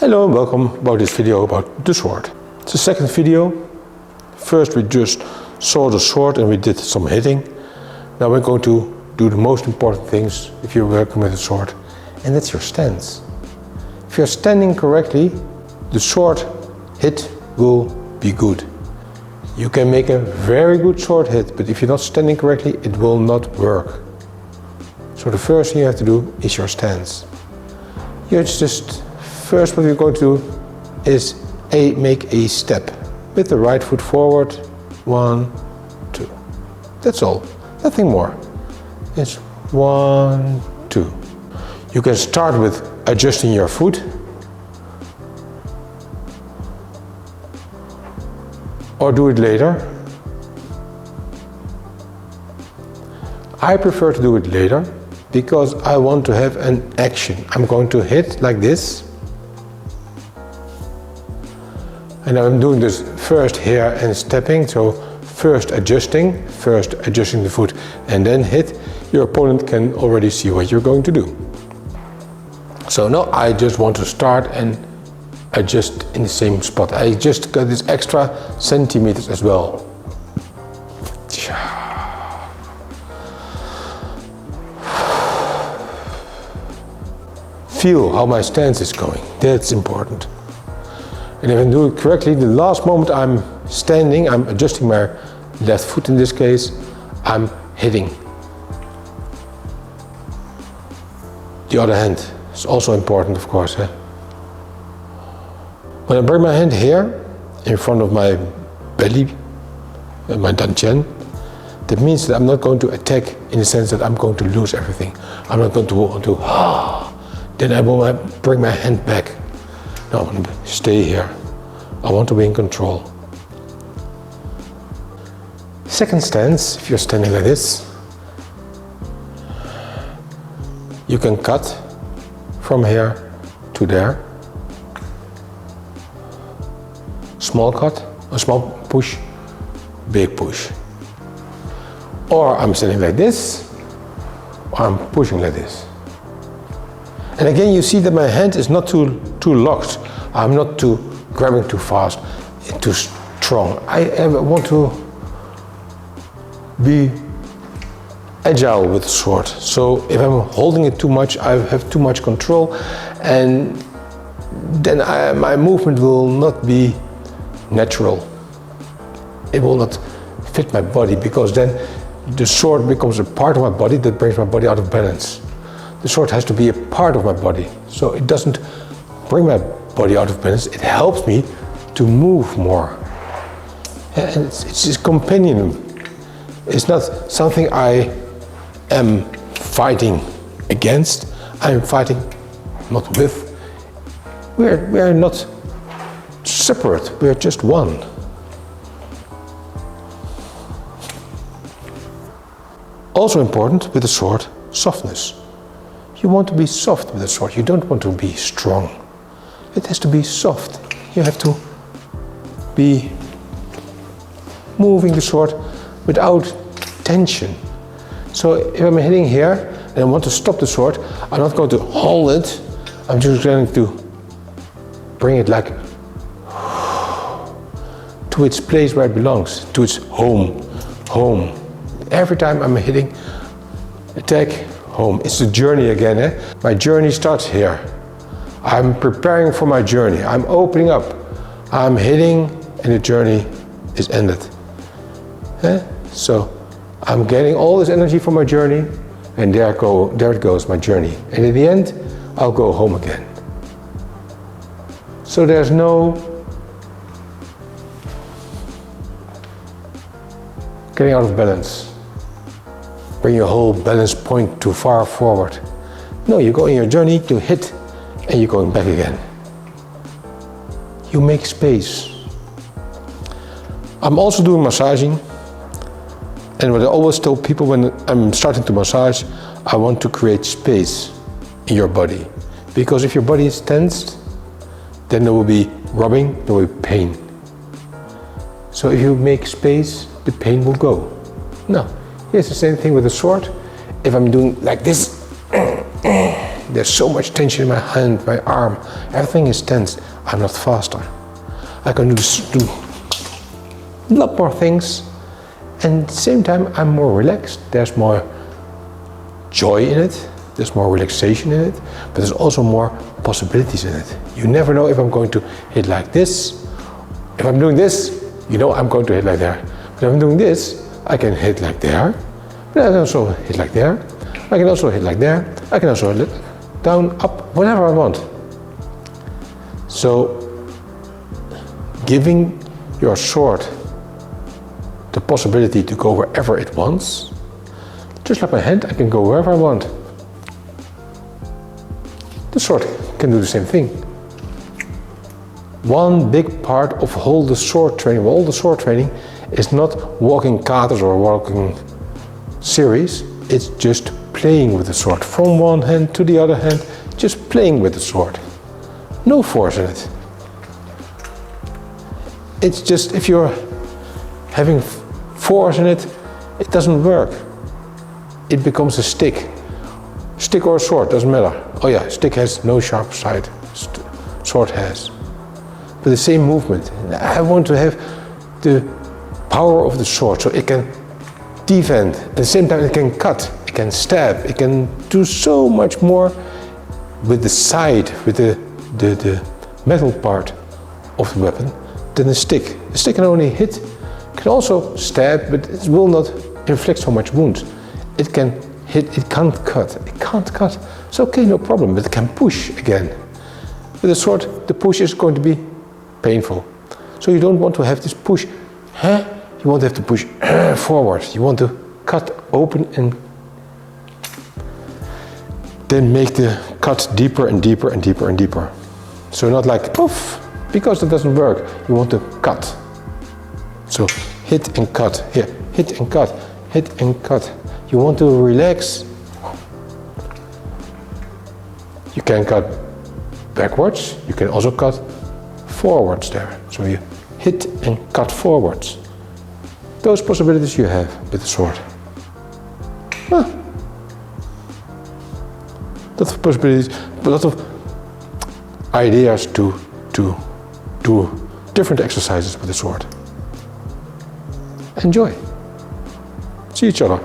Hello and welcome about this video about the sword. It's the second video. First we just saw the sword and we did some hitting. Now we're going to do the most important things if you're working with a sword, and that's your stance. If you're standing correctly, the sword hit will be good. You can make a very good sword hit, but if you're not standing correctly, it will not work. So the first thing you have to do is your stance. First what we're going to do is make a step with the right foot forward. 1, 2. That's all, nothing more. It's 1, 2. You can start with adjusting your foot, or do it later. I prefer to do it later because I want to have an action. I'm going to hit like this. And I'm doing this first here and stepping, so first adjusting the foot and then hit. Your opponent can already see what you're going to do. So now I just want to start and adjust in the same spot. I just got this extra centimeters as well. Feel how my stance is going, that's important. And if I do it correctly, the last moment I'm standing, I'm adjusting my left foot in this case, I'm hitting. The other hand is also important, of course. When I bring my hand here, in front of my belly, my dantian, that means that I'm not going to attack in the sense that I'm going to lose everything. I'm not going to want to, then I will bring my hand back. No, I want to stay here. I want to be in control. Second stance, if you're standing like this, you can cut from here to there. Small cut, a small push, big push. Or I'm standing like this, or I'm pushing like this. And again, you see that my hand is not too locked. I'm not grabbing too fast, too strong. I want to be agile with the sword. So if I'm holding it too much, I have too much control, and then my movement will not be natural. It will not fit my body, because then the sword becomes a part of my body that brings my body out of balance. The sword has to be a part of my body, so it doesn't bring my body out of balance. It helps me to move more. And it's a companion. It's not something I am fighting against. I'm fighting not with. We're not separate, we're just one. Also important with the sword, softness. You want to be soft with the sword, you don't want to be strong. It has to be soft. You have to be moving the sword without tension. So if I'm hitting here and I want to stop the sword, I'm not going to hold it, I'm just going to bring it like to its place where it belongs, to its home. Every time I'm hitting, attack, home. It's the journey again. My journey starts here. I'm preparing for my journey. I'm opening up. I'm hitting and the journey is ended. So I'm getting all this energy from my journey, and there it goes, my journey. And in the end, I'll go home again. So there's no getting out of balance. Bring your whole balance point too far forward. No, you go in your journey to hit and you're going back again. You make space. I'm also doing massaging, and what I always tell people when I'm starting to massage, I want to create space in your body. Because if your body is tensed, then there will be rubbing, there will be pain. So if you make space, the pain will go. No. Here's the same thing with the sword. If I'm doing like this, There's so much tension in my hand, my arm, everything is tense. I'm not faster. I can do a lot more things, and at the same time I'm more relaxed. There's more joy in it, there's more relaxation in it, but there's also more possibilities in it. You never know if I'm going to hit like this. If I'm doing this, you know I'm going to hit like there. But if I'm doing this, I can hit like there, but I can also hit like there. I can also hit like there. I can also hit down, up, whatever I want. So, giving your sword the possibility to go wherever it wants, just like my hand, I can go wherever I want. The sword can do the same thing. One big part of all the sword training is not walking katas or walking series, it's just playing with the sword. From one hand to the other hand, just playing with the sword. No force in it. It's just if you're having force in it, it doesn't work. It becomes a stick. Stick or sword, doesn't matter. Oh yeah, stick has no sharp side, sword has. But the same movement. I want to have the power of the sword so it can defend. At the same time it can cut, it can stab, it can do so much more with the side, with the metal part of the weapon than the stick. The stick can only hit, can also stab, but it will not inflict so much wounds. It can hit, it can't cut. It can't cut. It's okay, no problem, but it can push again. With the sword, the push is going to be painful. So you don't want to have this push, you want to have to push forward. You want to cut open and then make the cut deeper and deeper and deeper and deeper. So not like poof, because that doesn't work. You want to cut. So hit and cut, here, hit and cut, hit and cut. You want to relax. You can cut backwards, you can also cut forwards there. So you hit and cut forwards. Those possibilities you have with the sword. Lots of possibilities, a lot of ideas to do different exercises with the sword. Enjoy. See each other.